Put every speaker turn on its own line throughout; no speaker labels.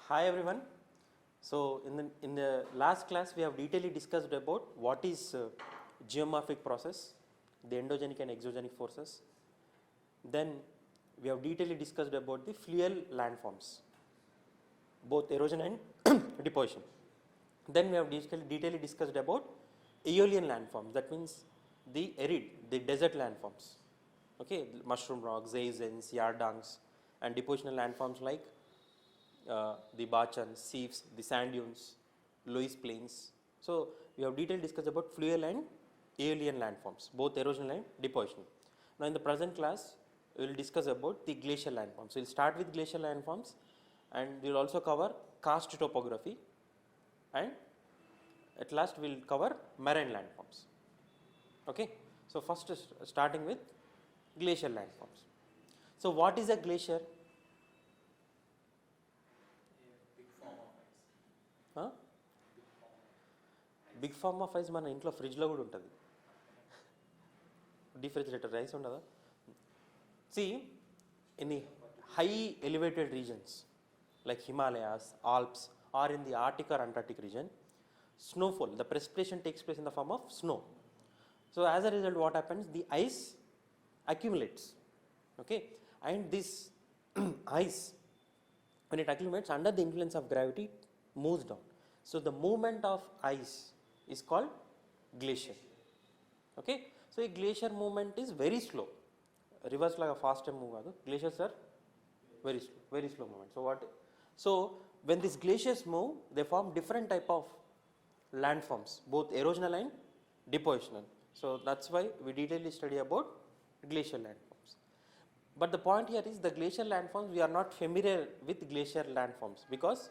Hi everyone. So in the last class we have detailedly discussed about what is geomorphic process, the endogenic and exogenic forces. Then we have detailedly discussed about the fluvial landforms, both erosion and deposition. Then we have detailedly discussed about aeolian landforms, that means the arid, the desert landforms. Okay, mushroom rocks, zayzens, yardangs, and depositional landforms like the Bachans, Seeps, the sand dunes, Loess plains. So we have detailed discussed about fluvial and aeolian landforms, both erosional and depositional. Now in the present class, we will discuss about the glacial landforms. So we will start with glacial landforms, and we will also cover karst topography, and at last we will cover marine landforms. Okay. So first starting with glacial landforms. So what is a glacier? Big form of ice మన ఇంట్లో ఫ్రిడ్జ్లో కూడా ఉంటుంది, డిఫ్రిజిరేటర్ rice ఉండదా. See, in the high elevated regions like Himalayas, Alps, or in the Arctic or Antarctic region, snowfall, the precipitation takes place in the form of snow. So as a result, what happens? The ice accumulates, okay, and this ice, when it accumulates under the influence of gravity, moves down. So the movement of ice is called glacier. Okay, so a glacier movement is very slow. Rivers like a fast move kaadu, glaciers are very slow movement. So when these glaciers move, they form different type of landforms, both erosional and depositional. So that's why we detailedly study about glacial landforms. But the point here is the glacial landforms, we are not familiar with glacial landforms because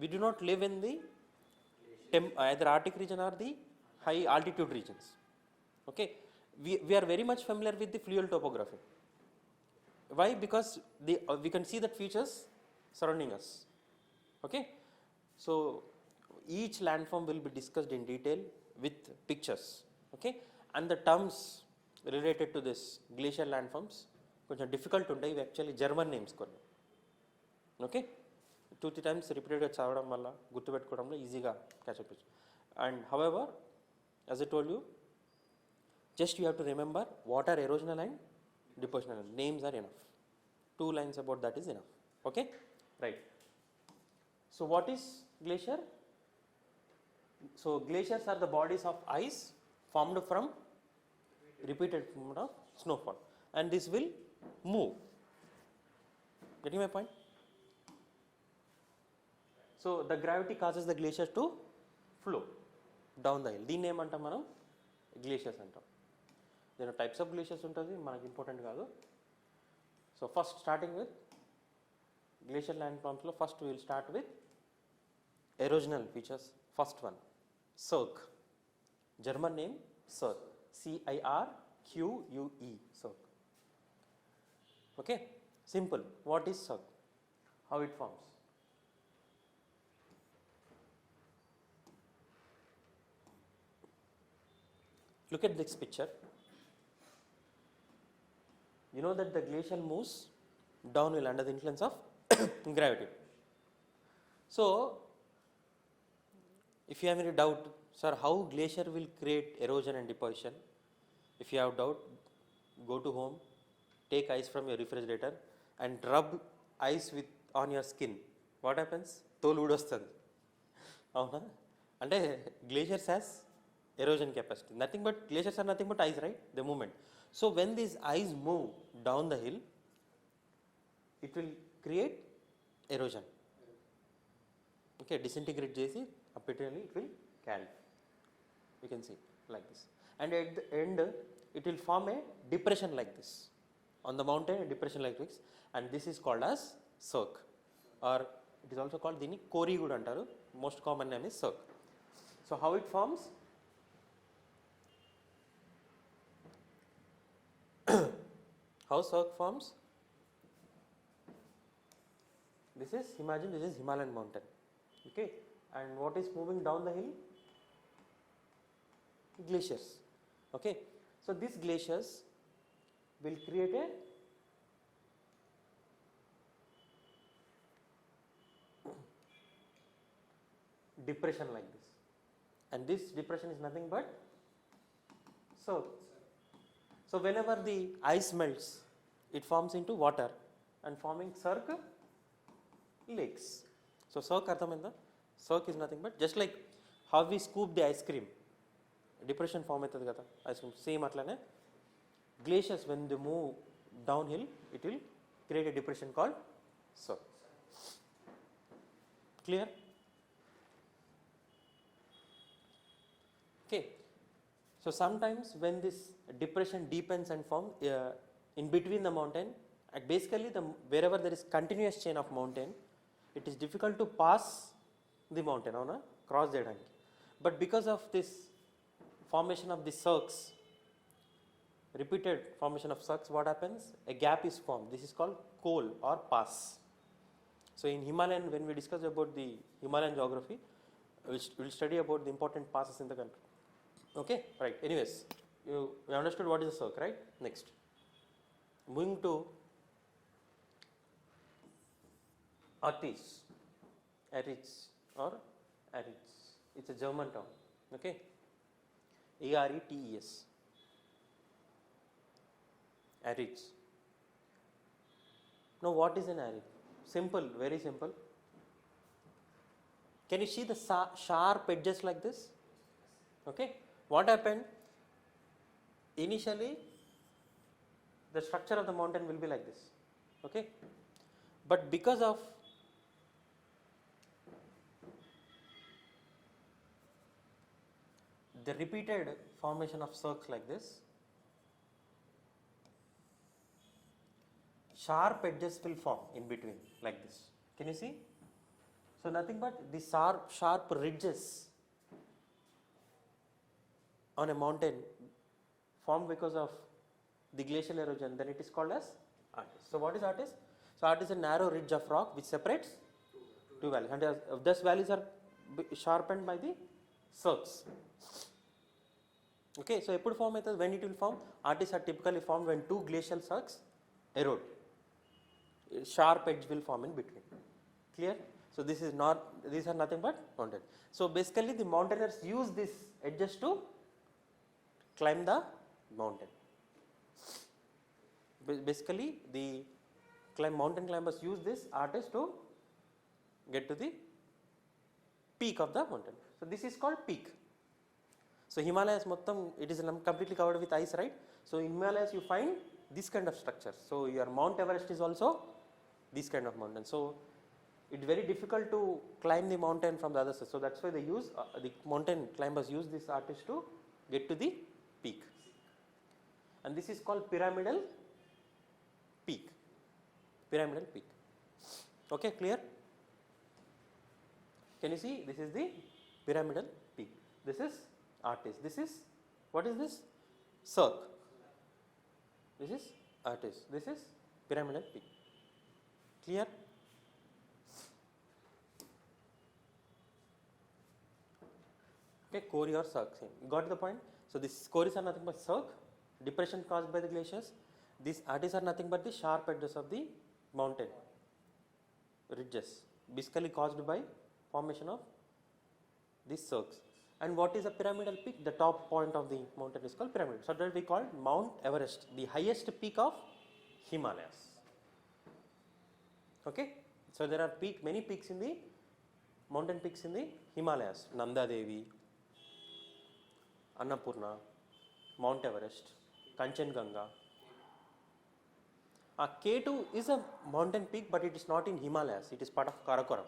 we do not live in the either Arctic region or the high altitude regions. Okay, we are very much familiar with the fluvial topography. Why? Because we can see that features surrounding us. Okay, so each landform will be discussed in detail with pictures. Okay, and the terms related to this glacial landforms కొంచెం difficult ఉంటాయి, ఇవి actually German names కొన్ని. Okay, 2-3 times రిపీటెడ్గా చదవడం వల్ల గుర్తుపెట్టుకోవడంలో ఈజీగా catch up. And however, as I told you, just you have to remember what are erosional and depositional. Names are enough. 2 lines about that is enough. Okay, right. So what is glacier? So glaciers are the bodies of ice formed from repeated movement of snowfall, and this will move. Getting my point? So the gravity causes the glaciers to flow down the hill. దీన్ని ఏమంటాం మనం? Glaciers అంటాం. there are types of glaciers ఉంటుంది, మనకి important కాదు. So first starting with glacial landforms, first we will start with erosional features. First one, cirque. German name cirque, CIRQUE, cirque. Okay, simple. What is cirque? How it forms? Look at this picture. You know that the glacier moves downhill under the influence of gravity. So if you have any doubt, sir, how glacier will create erosion and deposition? If you have doubt, go to home, take ice from your refrigerator and rub ice on your skin. What happens? తోలు ఊడొస్తుంది, అవునా? అంటే glaciers has erosion capacity. Nothing but glaciers are nothing but ice, right? The movement. So when these ice move down the hill, it will create erosion. Okay, disintegrate చేసి apparently it will carry. You can see like this, and at the end it will form a depression like this on the mountain, a depression like this, and this is called as cirque, or it is also called దీన్ని కోరి కూడా అంటారు. Most common name is cirque. So how it forms? How cirque forms? This is, imagine this is Himalayan mountain. Okay, and what is moving down the hill? Glaciers. Okay, so these glaciers will create a depression like this, and this depression is nothing but cirque. So whenever the ice melts, it forms into water and forming cirque lakes. So cirque arthaminda, cirque is nothing but just like how we scoop the ice cream, depression form aitadi kada ice cream, same atlane glaciers when they move downhill, it will create a depression called cirque. Clear? Okay. So sometimes when this depression deepens and form in between the mountain, basically wherever there is continuous chain of mountain, it is difficult to pass the mountain, cross the danki. But because of this formation of the cirques, repeated formation of cirques, what happens? A gap is formed. This is called col or pass. So in Himalayan, when we discuss about the Himalayan geography, we will study about the important passes in the country. Okay, right. Anyways, you understood what is a cirque, right? Next, moving to Artis, or Aritz. It's a German term. Okay, Aretes. Aritz. Now, what is an arit? Simple, very simple. Can you see the sharp edges like this? Okay. What happened? Initially, the structure of the mountain will be like this. Okay. But because of the repeated formation of cirques like this, sharp edges will form in between like this. Can you see? So nothing but the sharp ridges on a mountain formed because of the glacial erosion, then it is called as Artis. So what is Artis? So Artis is a narrow ridge of rock which separates two valleys, and these valleys are sharpened by the cirques. Okay, so epudu form aitadi, when it will form? Artis are typically formed when two glacial cirques erode. Sharp edge will form in between. Clear? So this is not, these are nothing but mountain. So basically the mountaineers use these edges to climb the mountain. Basically the mountain climbers use this Artis to get to the peak of the mountain. So this is called peak. So Himalayas mottam, it is completely covered with ice, right? So in Himalayas you find this kind of structure. So your Mount Everest is also this kind of mountain. So it's very difficult to climb the mountain from the other side. So that's why they use, the mountain climbers use this Artis to get to the peak. And this is called pyramidal peak. Pyramidal peak. Okay, clear? Can you see? This is the pyramidal peak. This is Artis. This is, what is this? Cirque. This is Artis. This is pyramidal peak. Clear? Okay, core or cirque. You got the point? So these cores are nothing but cirque, depression caused by the glaciers. These Artis are nothing but the sharp edges of the mountain ridges, basically caused by formation of these cirques. And what is a pyramidal peak? The top point of the mountain is called pyramid. So that we call Mount Everest, the highest peak of Himalayas. Okay. So there are many peaks in the mountain peaks in the Himalayas. Nanda Devi, Annapurna, Mount Everest, Kanchenjunga. K2 is a mountain peak, but it is not in Himalayas. It is part of Karakoram.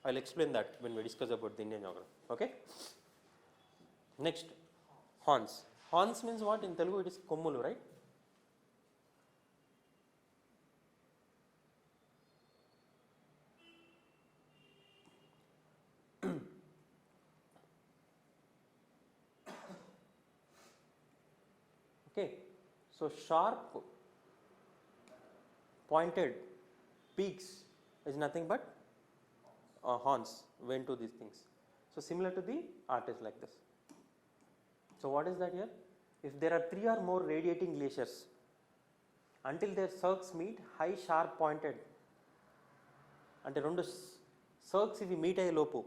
I will explain that when we discuss about the Indian geography. Okay. Next, horns. Horns means what? In Telugu it is kommulu, right? Okay. So sharp pointed peaks is nothing but horns went to these things. So similar to the Artis like this. So what is that here? If there are 3 or more radiating glaciers, until their cirques meet, high sharp pointed, అంటే రెండు cirques ఇవి meet అయ్యే లోపు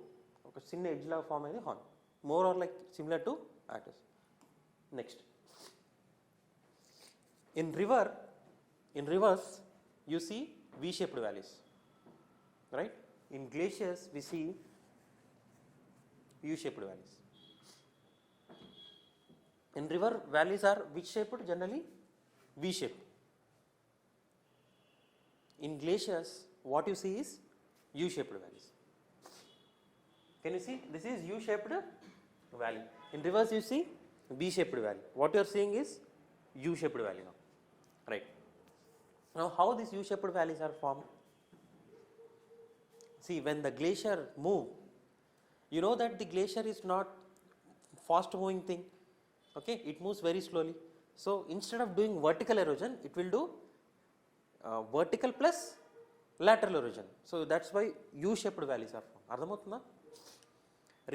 ఒక చిన్న edge లాగా form అయింది horn, more or like similar to actors. Next in rivers you see V-shaped valleys, right? In glaciers we see U-shaped valleys. In river, valleys are which shaped? Generally V-shaped. In glaciers what you see is U-shaped valleys. Can you see? This is U-shaped valley. In rivers you see V-shaped valley. What you are seeing is U-shaped valley now. Right. Now how these U-shaped valleys are formed? See, when the glacier move, you know that the glacier is not fast moving thing. Okay, it moves very slowly. So instead of doing vertical erosion, it will do vertical plus lateral erosion. So that's why U-shaped valleys are formed. అర్థమవుతుందా?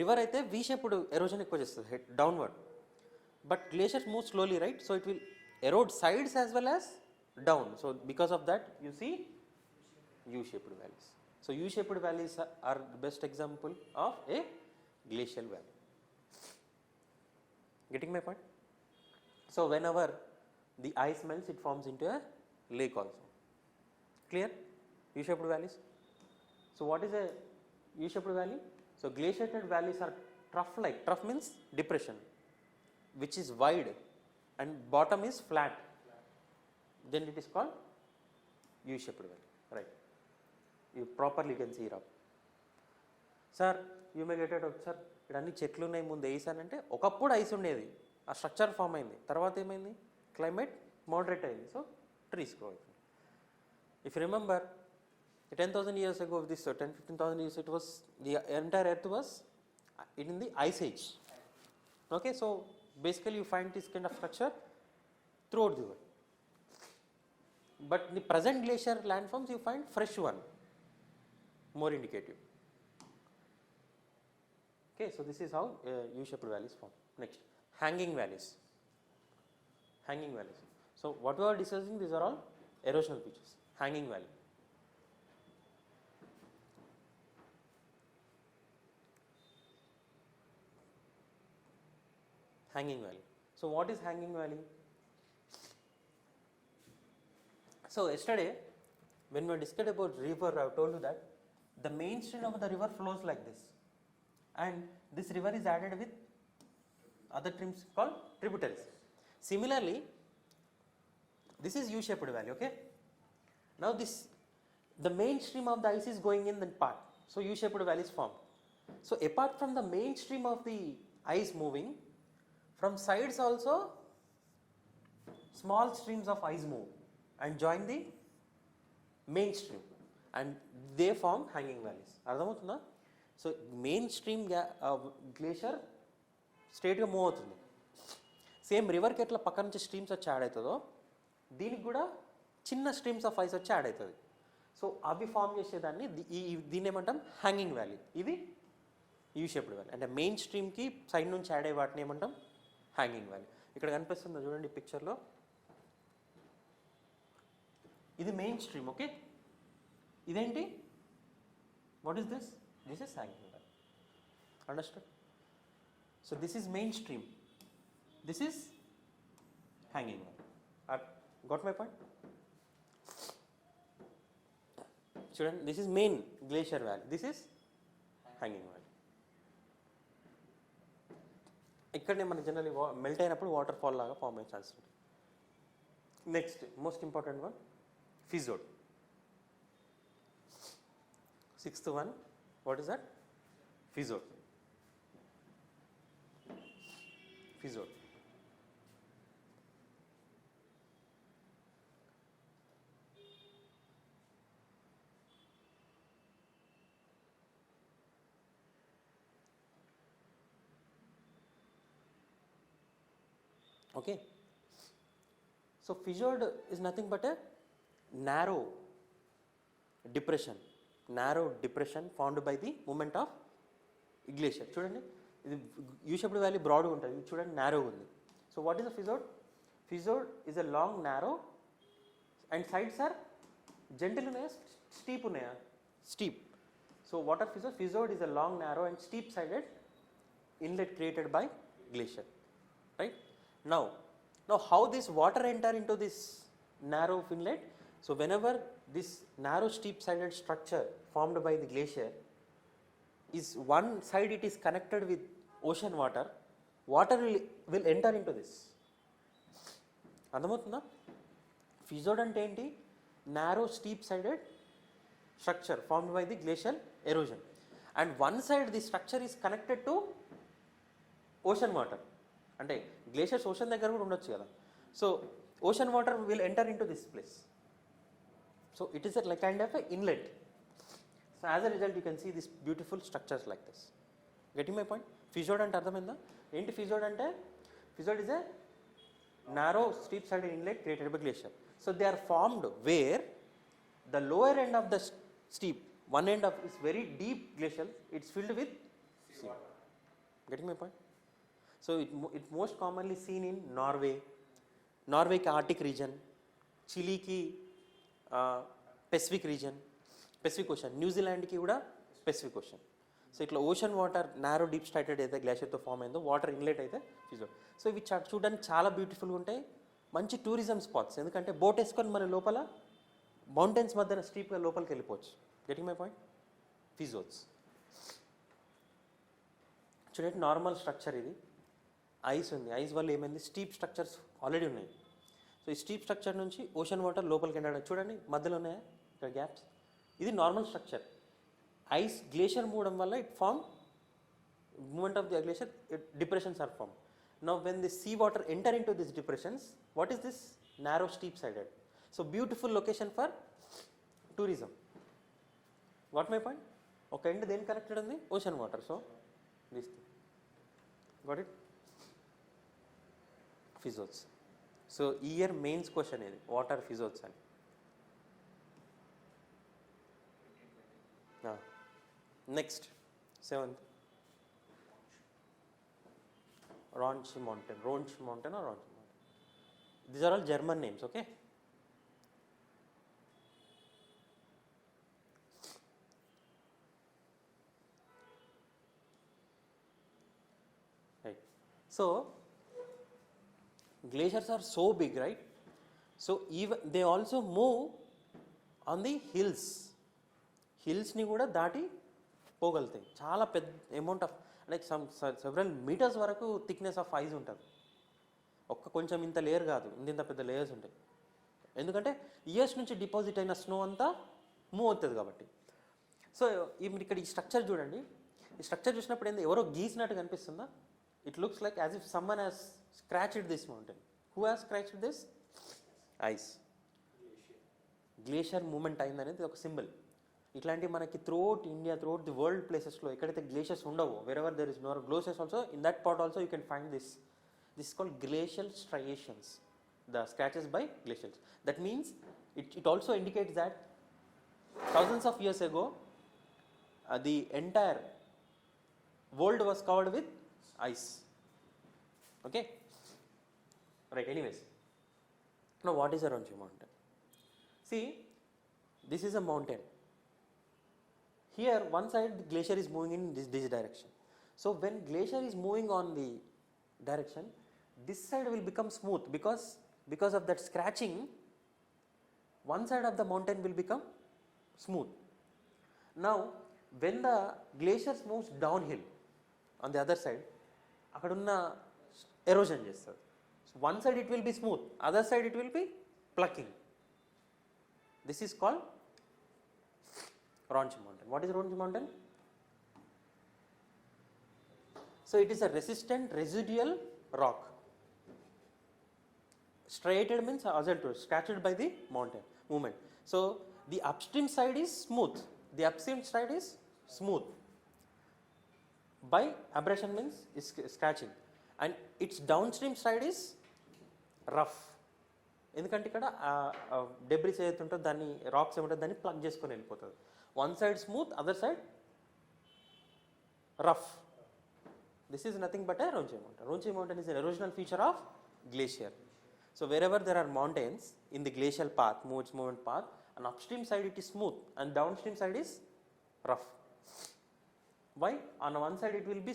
River అయితే V-shaped erosion ఎక్కువ చేస్తుంది, head downward. But glaciers move slowly, right? So it will erode sides as well as down. So because of that you see U-shaped valleys. So U-shaped valleys are the best example of a glacial valley. Getting my point? So whenever the ice melts, it forms into a lake also. Clear? U-shaped valleys. So what is a U-shaped valley? So glaciated valleys are trough-like. Trough means depression, which is wide and bottom is flat. Then it is called U-shaped valley. Right? You properly can see it up. Sir, you may get it out, sir. ఇవన్నీ చెట్లు ఉన్నాయి, ముందు వేసానంటే ఒకప్పుడు ice ఉండేది, ఆ structure form అయింది, తర్వాత ఏమైంది, క్లైమేట్ మోడరేట్ అయింది, సో ట్రీస్ గ్రో అవుతుంది. If you remember 10,000 years ago, this 10-15,000 years, it was the entire earth was in the ice age. Okay, so basically you find this kind of structure throughout the world. But in the present glacier landforms you find fresh one, more indicative. Okay, so this is how U-shaped valleys form. Next, hanging valleys. Hanging valleys. So what we are discussing, these are all erosional features. Hanging valley. Hanging valley. So what is hanging valley? So yesterday when we discussed about river, I have told you that the main stream of the river flows like this, and this river is added with other streams called tributaries. Similarly, this is U-shaped valley. Okay, now the main stream of the ice is going in that part, so U-shaped valley is formed. So apart from the main stream of the ice moving, from sides also small streams of ice move and join the main stream, and they form hanging valleys. అర్థమవుతుందా? So main stream glacier స్ట్రేట్గా move అవుతుంది. Same రివర్కి ఎట్లా పక్క నుంచి streams వచ్చి add అవుతుందో, దీనికి కూడా చిన్న స్ట్రీమ్స్ ఆఫ్ ఐస్ వచ్చి యాడ్ అవుతుంది. సో అవి ఫామ్ చేసేదాన్ని దీన్ని ఏమంటాం, హ్యాంగింగ్ వ్యాలీ. ఇది యూ-షేప్డ్ వ్యాలీ, అంటే మెయిన్ స్ట్రీమ్కి సైడ్ నుంచి యాడ్ అయ్యే వాటిని ఏమంటాం, హ్యాంగింగ్ వ్యాలీ. ఇక్కడ కనిపిస్తుందో చూడండి పిక్చర్లో, ఇది మెయిన్ స్ట్రీమ్. ఓకే, ఇదేంటి, what is this? This is hanging valley. Understand? So this is main stream, this is hanging valley. Got my point? చూడండి, this is main glacier valley, this is hanging valley. ఇక్కడనే మనకి generally melt అయినప్పుడు waterfall లాగా form అయ్యే chance ఉంటుంది. Next most important one, fjord. Sixth one, what is that? Fjord. Fjord. Okay, so fjord is nothing but a narrow depression formed by the movement of glacier. చూడండి, ఇది you-shaped valley బ్రాడ్గా ఉంటుంది, ఇది చూడండి narrowగా ఉంది. So what is the fjord? Fjord is a long narrow and sides are gentle ఉన్నాయా, steep ఉన్నాయా? Steep. So what are fjords? Fjord is a long, narrow and steep sided inlet created by glacier, right? Now how this water enter into this narrow inlet? So whenever this narrow steep sided structure formed by the glacier is one side, it is connected with ocean water, water will enter into this. అర్థమవుతుందా? ఫిజోడ్ అంటే ఏంటి? Narrow steep sided structure formed by the glacial erosion and one side the structure is connected to ocean water. అంటే glaciers ocean దగ్గర కూడా ఉండొచ్చు కదా. So ocean water will enter in to this place. So it is like kind of a inlet. So as a result you can see this beautiful structures like this. Getting my point? Fjord అంటే అర్థమైందా? ఏంటి fjord అంటే? Fjord is a narrow steep sided inlet created by glacier. So they are formed where the lower end of the steep, one end of is very deep glacial, it's filled with sea. Getting my point? So it most commonly seen in Norway ki Arctic region, Chile ki Pacific region, Pacific Ocean, New Zealand ki kuda Pacific Ocean. So ఇట్లా ocean water narrow deep striated అయితే గ్లాషియర్తో form అయిందో water inlet అయితే fjord. So ఇవి చూడడానికి చాలా బ్యూటిఫుల్గా ఉంటాయి, మంచి టూరిజం స్పాట్స్. ఎందుకంటే బోట్ వేసుకొని మన లోపల మౌంటైన్స్ మధ్యన స్టీప్గా లోపలికి వెళ్ళిపోవచ్చు. Getting my point? ఫిజోడ్స్ చూడండి, నార్మల్ స్ట్రక్చర్ ఇది. ఐస్ ఉంది, ఐస్ వల్ల ఏమైంది? స్టీప్ స్ట్రక్చర్స్ ఆల్రెడీ ఉన్నాయి. సో ఈ స్టీప్ స్ట్రక్చర్ నుంచి ఓషన్ వాటర్ లోపలికి వెళ్ళడం చూడండి, మధ్యలో ఉన్నాయా ఇక్కడ గ్యాప్స్. ఇది నార్మల్ స్ట్రక్చర్. ఐస్ గ్లేషియర్ మూవడం వల్ల it form movement of the glacier, depressions are formed. Now when the sea water enter into these depressions, what is this? Narrow steep sided. So beautiful location for tourism. Got my point? Okay, end then connected on the ocean water. So this thing. Got it? Fjords. So year mains question is what are fjords? Next, 7th. Ronchi Mountain or Ronchi Mountain. These are all German names, okay? Right. So glaciers are so big, right? So even they also move on the hills. Hills ni kuda daati పోగలుగుతాయి. చాలా పెద్ద amount of like several metres వరకు thickness of ice ఉంటుంది. కొంచెం ఇంత layer కాదు, ఇంత పెద్ద లేయర్స్ ఉంటాయి. ఎందుకంటే ఇయర్స్ నుంచి డిపాజిట్ అయిన స్నో అంతా మూవ్ అవుతుంది కాబట్టి. సో ఇక్కడ ఈ స్ట్రక్చర్ చూడండి, ఈ స్ట్రక్చర్ చూసినప్పుడు ఏంది ఎవరో గీసినట్టు కనిపిస్తుందా? It looks like as if someone has scratched this mountain. Who has scratched this? Ice. Glacier movement అయిందనేది ఒక సింబల్. ఇట్లాంటి మనకి throughout India, throughout the world ప్లేసెస్లో ఎక్కడైతే గ్లేషియర్స్ ఉండవో, wherever there is no glaciers also, in that part also you can find this is called glacial striations, the scratches by glaciers. That means it also indicates that thousands of years ago the entire world was covered with ice. Okay, right. Anyways, now what is a Ronchi mountain? See, this is a mountain. Here one side the glacier is moving in this direction. So when glacier is moving on the direction, this side will become smooth because of that scratching. One side of the mountain will become smooth. Now when the glacier moves downhill on the other side, akkadunna erosion chestadu. So one side it will be smooth, other side it will be plucking. This is called Ronchi mountain. What is Ronchi mountain? So it is a resistant residual rock. Striated means scratched by the mountain movement. So the upstream side is smooth, the upstream side is smooth by abrasion means is scratching, and its downstream side is rough. ఎందుకంటే ఇక్కడ debris ఏదైతే ఉంటుందో దాన్ని racks ఏమంటే దాన్ని plug చేసుకొని వెళ్ళిపోతుంది. One side smooth, other side rough. This is nothing but A Ronchi mountain. Ronchi mountain is an erosional feature of glacier. So wherever there are mountains in the glacial path, movement path, and upstream side it is smooth and downstream side is rough. Why? On one side it will be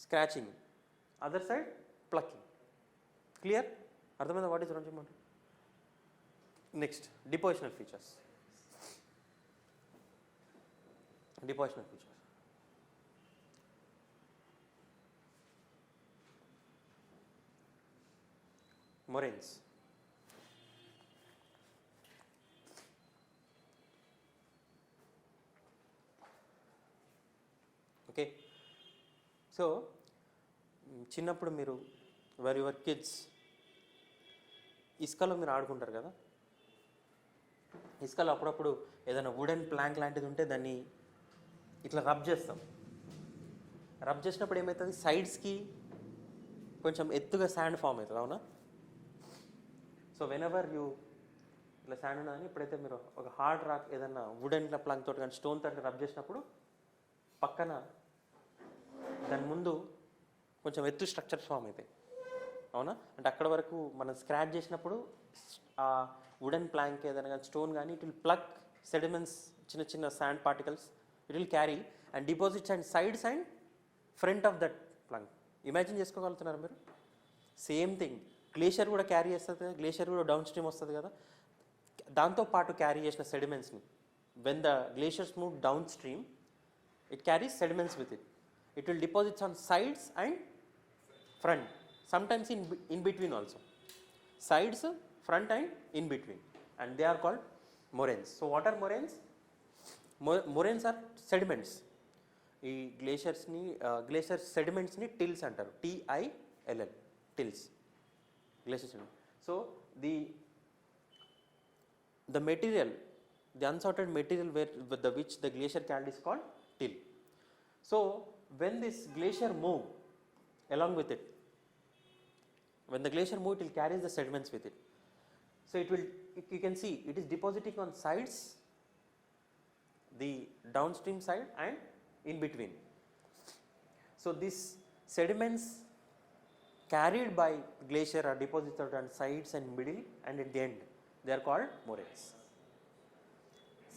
scratching, other side plucking. Clear? Ardhamenda what is Ranjit Mata? Next, depositional features. Depositional features. Moraines. Okay. So, చిన్నప్పుడు మీరు where your kids ఇసుకలో మీరు ఆడుకుంటారు కదా, ఇసుకలో అప్పుడప్పుడు ఏదైనా wooden plank లాంటిది ఉంటే దాన్ని ఇట్లా రబ్ చేస్తాం. రబ్ చేసినప్పుడు ఏమవుతుంది, సైడ్స్కి కొంచెం ఎత్తుగా శాండ్ ఫామ్ అవుతుంది, అవునా? సో వెనెవర్ యూ ఇట్లా శాండ్ ఉన్నదని ఇప్పుడైతే మీరు ఒక హార్డ్ రాక్ ఏదన్నా వుడెన్ ప్లాంక్ తోటి కానీ స్టోన్ తోటి రబ్ చేసినప్పుడు పక్కన దాని ముందు కొంచెం ఎత్తు స్ట్రక్చర్స్ ఫామ్ అవుతాయి, అవునా? అంటే అక్కడ వరకు మనం స్క్రాచ్ చేసినప్పుడు ఆ వుడెన్ ప్లాంక్ ఏదైనా కానీ స్టోన్ కానీ ఇట్ విల్ ప్లగ్ సెడిమెంట్స్, చిన్న చిన్న sand particles it will carry and deposits and sides and front of that plank. Imagine చేసుకోగలుగుతున్నారు మీరు? సేమ్ థింగ్ గ్లేషియర్ కూడా క్యారీ చేస్తుంది కదా, గ్లేషియర్ కూడా డౌన్ స్ట్రీమ్ వస్తుంది కదా, దాంతోపాటు క్యారీ చేసిన సెడిమెంట్స్ని when the glaciers move down stream it carries sediments with it. It will deposit on sides and front, sometimes in between also. Sides, front and in between, and they are called moraines. So what are moraines? Moraines are sediments. ఈ గ్లేషియర్స్ని glacier సెడిమెంట్స్ని tills అంటారు, TILL, tills, glacier sediment. So the material, the unsorted material with which the glacier carried is called till. So when this glacier move along with it, when the glacier move, it will carry the sediments with it. So it will, you can see it is depositing on sides, the downstream side and in between. So these sediments carried by glacier are deposited on sides and middle and at the end. They are called moraines.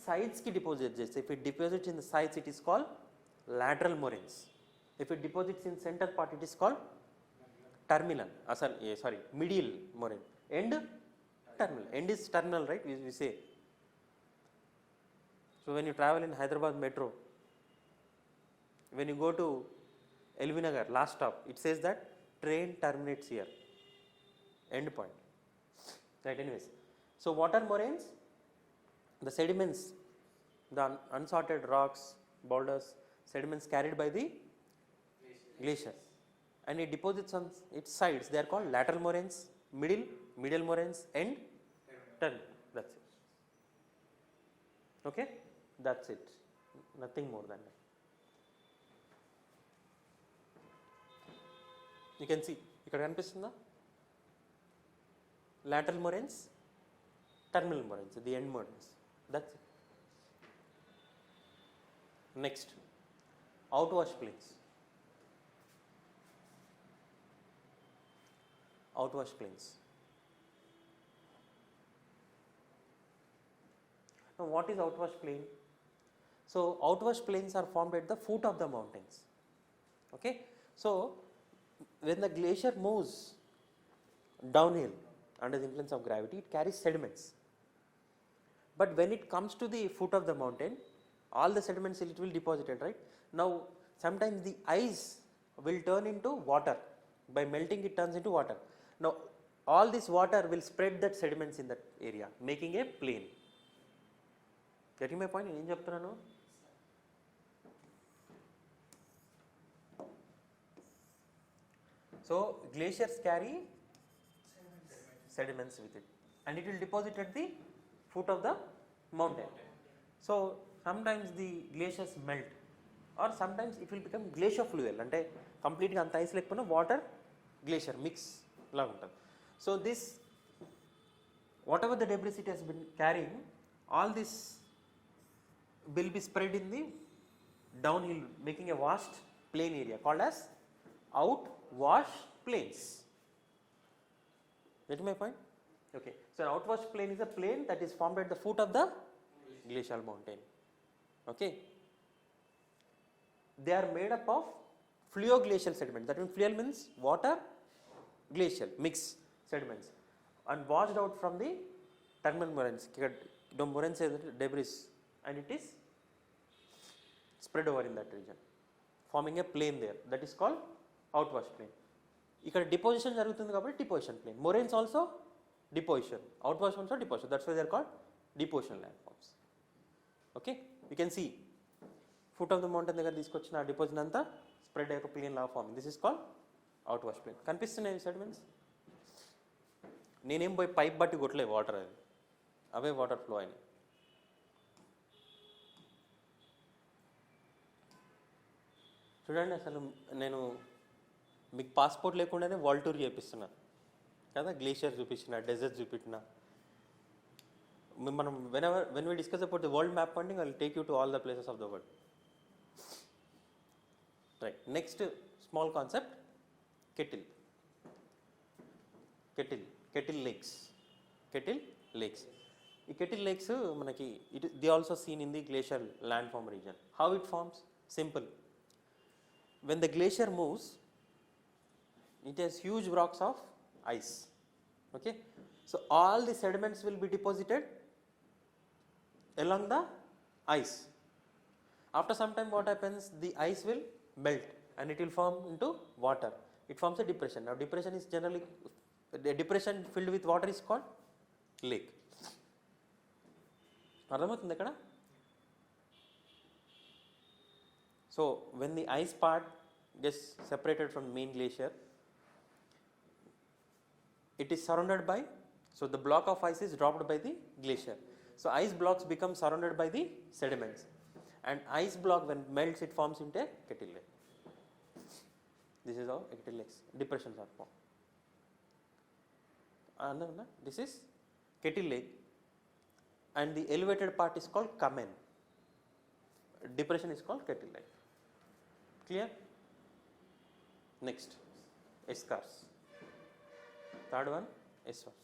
Sides ki deposit jese, if it deposits in the sides it is called lateral moraines. If it deposits in center part it is called terminal, medial moraine. End, terminal. End is terminal, right? We say. So when you travel in Hyderabad metro, when you go to LV Nagar last stop, it says that train terminates here, end point, right? Anyways, so what are moraines? The sediments, the unsorted rocks, boulders, sediments carried by the glacier and it deposits on its sides. They are called lateral moraines, medial moraines and terminal. That's it. Okay, that's it, nothing more than that. You can see ఇక్కడ కనిపిస్తుందా, lateral moraines, terminal moraines, the end moraines. That's it. Next, outwash plains. Outwash plains. Now what is outwash plain? So outwash plains are formed at the foot of the mountains. Okay, so when the glacier moves downhill under the influence of gravity, it carries sediments. But when it comes to the foot of the mountain, all the sediments it will deposit it, right? Now sometimes the ice will turn into water, by melting it turns into water. Now all this water will spread that sediments in that area, making a plain. Getting my point? Em cheptunanu? So glaciers carry sediments with it and it will deposit at the foot of the mountain. So sometimes the glaciers melt or sometimes it will become glacier fluid, అంటే కంప్లీట్గా అంత ice లేకపోయినా water glacier mix లాగా ఉంటుంది. So this whatever the debris it has been carrying, all this will be spread in the downhill, making a vast plain area called as outwash plains. Get my point? Okay, so an outwash plain is a plain that is formed at the foot of the glacial mountain. Okay, they are made up of fluoglacial sediments. That means flual means water, glacial mix sediments, and washed out from the terminal moraines. The moraines is debris, and it is spread over in that region, forming a plain there. That is called outwash plain. ఇక్కడ deposition జరుగుతుంది కాబట్టి deposition plain. Moraines also deposition, outwash also deposition. That's why they are called deposition landforms. Okay, you can see foot of the mountain దగ్గర తీసుకొచ్చిన deposition అంతా spread అయ్యే plain లాగా forming. This is called outwash plain. కనిపిస్తున్నాయి sediments. నేనేం పోయి pipe బట్టి కొట్టలే వాటర్, అది అవే వాటర్ ఫ్లో అయినాయి. చూడండి, అసలు నేను మీకు పాస్పోర్ట్ లేకుండానే వరల్డ్ టూర్ చేపిస్తున్నా కదా, గ్లేషియర్ చూపించిన, డెజర్ట్ చూపించిన. మనం when we discuss about the world map pending, I will take you to all the places of the world. Right, next small concept, kettle lakes. ఈ కెటిల్ లేక్స్ మనకి the also seen in the glacier land form region. How it forms? Simple. When the glacier moves, it has huge blocks of ice. Okay, so all the sediments will be deposited along the ice. After some time, what happens? The ice will melt and it will form into water. It forms a depression. Now depression is generally, the depression filled with water is called lake. అర్థమవుతుంది ఇక్కడ? So when the ice part gets separated from the main glacier, it is surrounded by, so the block of ice is dropped by the glacier. So ice blocks become surrounded by the sediments, and ice block when melts, it forms into a kettle lake. This is how kettle lakes depressions are formed. This is kettle lake, and the elevated part is called kamen. Depression is called kettle lake. Clear? Next, escarres. Third one, escarres.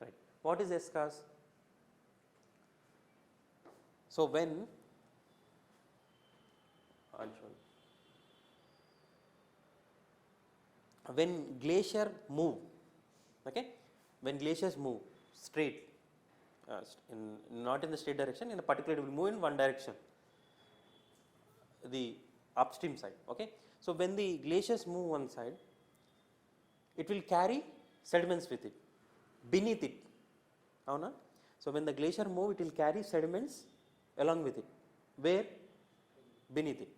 Right. What is escarres? So when glacier move, okay, when glaciers move straight, not in the straight direction, in a particular, it will move in one direction, the upstream side. Okay, so when the glaciers move one side, it will carry sediments with it, beneath it. Avuna? So when the glacier move, it will carry sediments along with it. Where? Beneath it.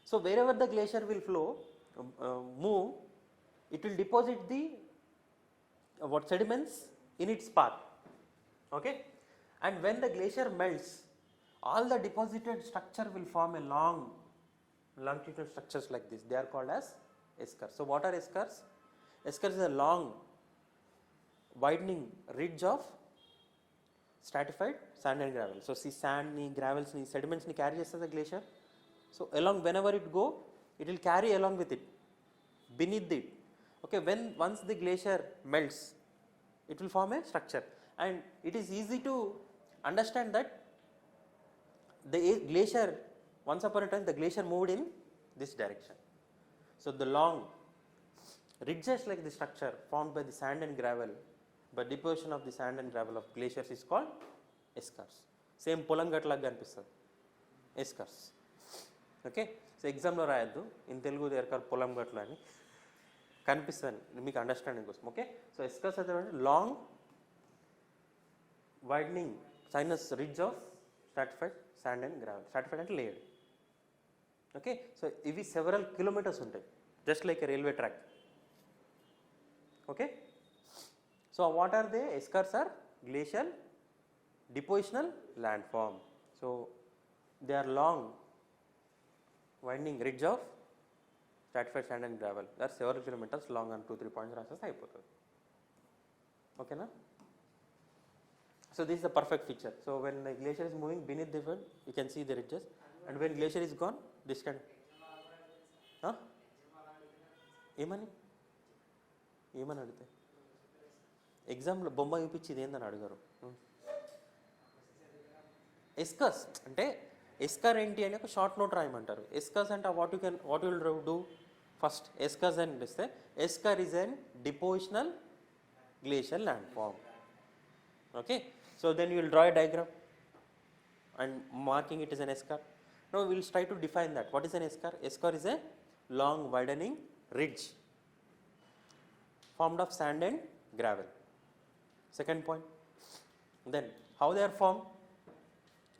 So wherever the glacier will flow, move, it will deposit the what sediments in its path. Okay, and when the glacier melts, all the deposited structure will form a longitudinal structures like this. They are called as escarres. So what are escarres? Escarres is a long widening ridge of stratified sand and gravel. So see, sand ni, gravels ni, sediments ni carry chestadi the glacier. So along, whenever it go, it will carry along with it, beneath it. Okay, once the glacier melts, it will form a structure, and it is easy to understand that the glacier, once upon a time, the glacier moved in this direction. So the long ridges like the structure formed by the sand and gravel, by deposition of the sand and gravel of glaciers, is called escarres. Same పొలం గట్లాగా అనిపిస్తుంది escarres. Okay, so ఎగ్జామ్లో రాయద్దు, in Telugu there పొలం గట్ల అని కనిపిస్తుంది మీకు understanding కోసం. Okay, so escarres అయితే long widening sinus ridge of stratified sand and gravel. Stratified and layered. Okay, so ivi several kilometers untai, just like a railway track. Okay, so what are they? Escarres are glacial depositional landform. So they are long winding ridge of stratified sand and gravel. They are several kilometers long and 2-3 points rasas అయిపోతుంది. Okay na? So this is the perfect feature. So when the glacier is moving beneath the field, you can see the ridges, and when glacier is gone, this kind. ఏమని అడిగితే ఎగ్జామ్లో బొమ్మ చూపించి ఇది ఏందని అడిగారు. ఎస్కర్స్ అంటే ఎస్కర్ ఏంటి అని ఒక షార్ట్ నోట్ రాయమంటారు. ఎస్కర్స్ అంటే what will do first eskers అని ఇస్తే esker is an depositional glacier land form. Okay, so then you will draw a diagram and marking it as an esker. Now we will try to define that. What is an esker? Esker is a long widening ridge formed of sand and gravel. Second point. Then how they are formed?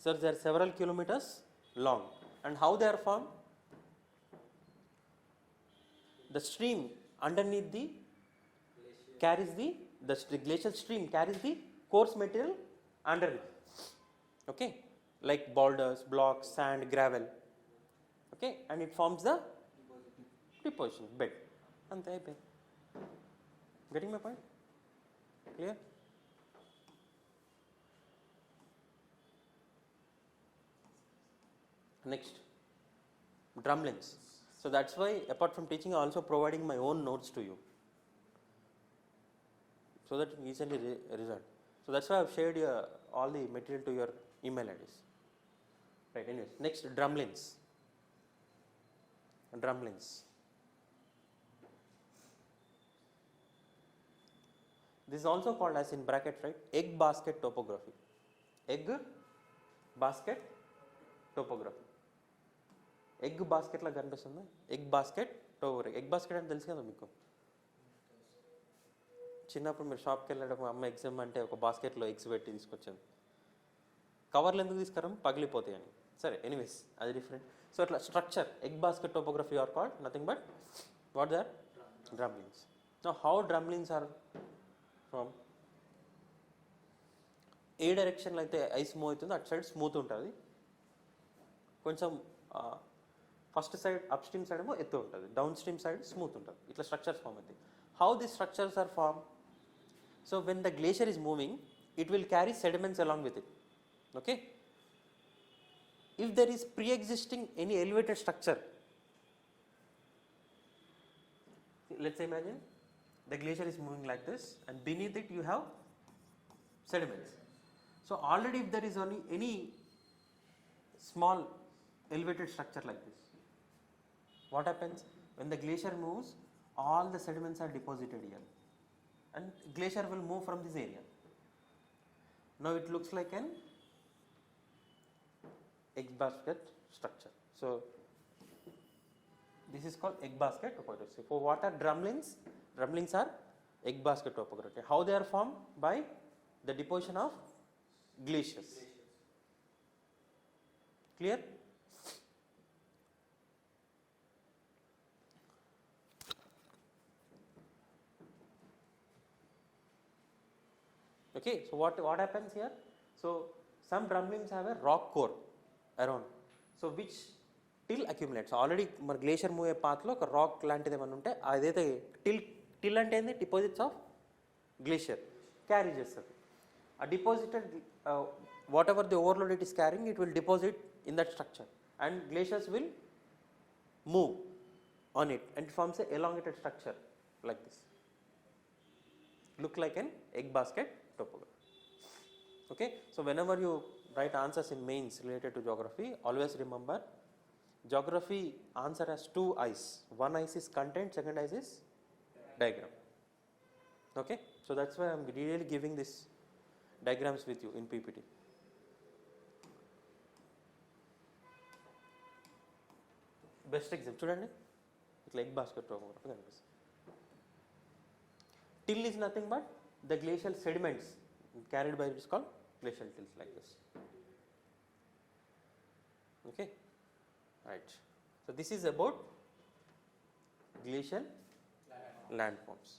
So they are several kilometers long. And how they are formed? The stream underneath the glacial stream carries the coarse material underneath. Okay, like boulders, blocks, sand, gravel. Okay, and it forms the deposition bed. Ante అయిపోయింది. Getting my point? Clear? Next, drumlins. So that's why apart from teaching I also providing my own notes to you so that you easily result. So that's why I have shared all the material to your email IDs. Right, anyways, next drumlins. Drumlins. This is also called as in bracket, right, egg basket topography. Egg basket topography. Egg basket లాగా కనిపిస్తుందా? Egg basket topography. Egg basket అంటే తెలుసు కదా మీకు. చిన్నప్పుడు మీరు షాప్కి వెళ్ళేటప్పుడు అమ్మ ఎగ్జామ్ అంటే ఒక బాస్కెట్లో ఎగ్స్ పెట్టి తీసుకొచ్చాను. కవర్లు ఎందుకు తీసుకురాం? పగిలిపోతాయి అని. సరే, ఎనీవేస్ అది డిఫరెంట్. సో అట్లా structure egg basket topography are called nothing but what they are? Drumlins. Now how drumlins are from? ఏ డైరెక్షన్లో అయితే ఐస్ మూవ్ అవుతుందో అటు సైడ్ స్మూత్ ఉంటుంది, కొంచెం first side upstream side ఏమో ఎత్తు ఉంటుంది, డౌన్ స్ట్రీమ్ సైడ్ స్మూత్ ఉంటుంది. ఇట్లా స్ట్రక్చర్స్ ఫామ్ అవుతాయి. How this structures are form? So when the glacier is moving it will carry sediments along with it. Okay, if there is pre-existing any elevated structure, let's imagine the glacier is moving like this and beneath it you have sediments. So already if there is only any small elevated structure like this, what happens? When the glacier moves, all the sediments are deposited here and glacier will move from this area. Now it looks like an egg basket structure. So this is called egg basket topography. For what are drumlins? Drumlins are egg basket topography. How they are formed? By the deposition of glaciers. Clear? Okay, so what happens here? So some drumlins have a rock core around, so which till accumulates. Already మన glacier move అయ్యే పాత్లో ఒక rock లాంటిది ఏమైనా ఉంటే అదైతే till అంటే ఏంది? Deposits of glacier carry చేస్తుంది. ఆ deposited what ever the overload it is carrying, it will deposit in that structure and glaciers will move on it and it forms a elongated structure like this. Look like an egg basket topography. Okay, so whenever you write answers in mains related to geography, always remember geography answer has two eyes. One eye is content, second eye is diagram. Okay, so that's why I am really giving this diagrams with you in PPT. Best example చూడండి, ఇట్లా egg basket topography కనిపిస్తుంది. Till is nothing but the glacial sediments carried by it is called glacial tills like this. Okay, right. So this is about glacial landforms.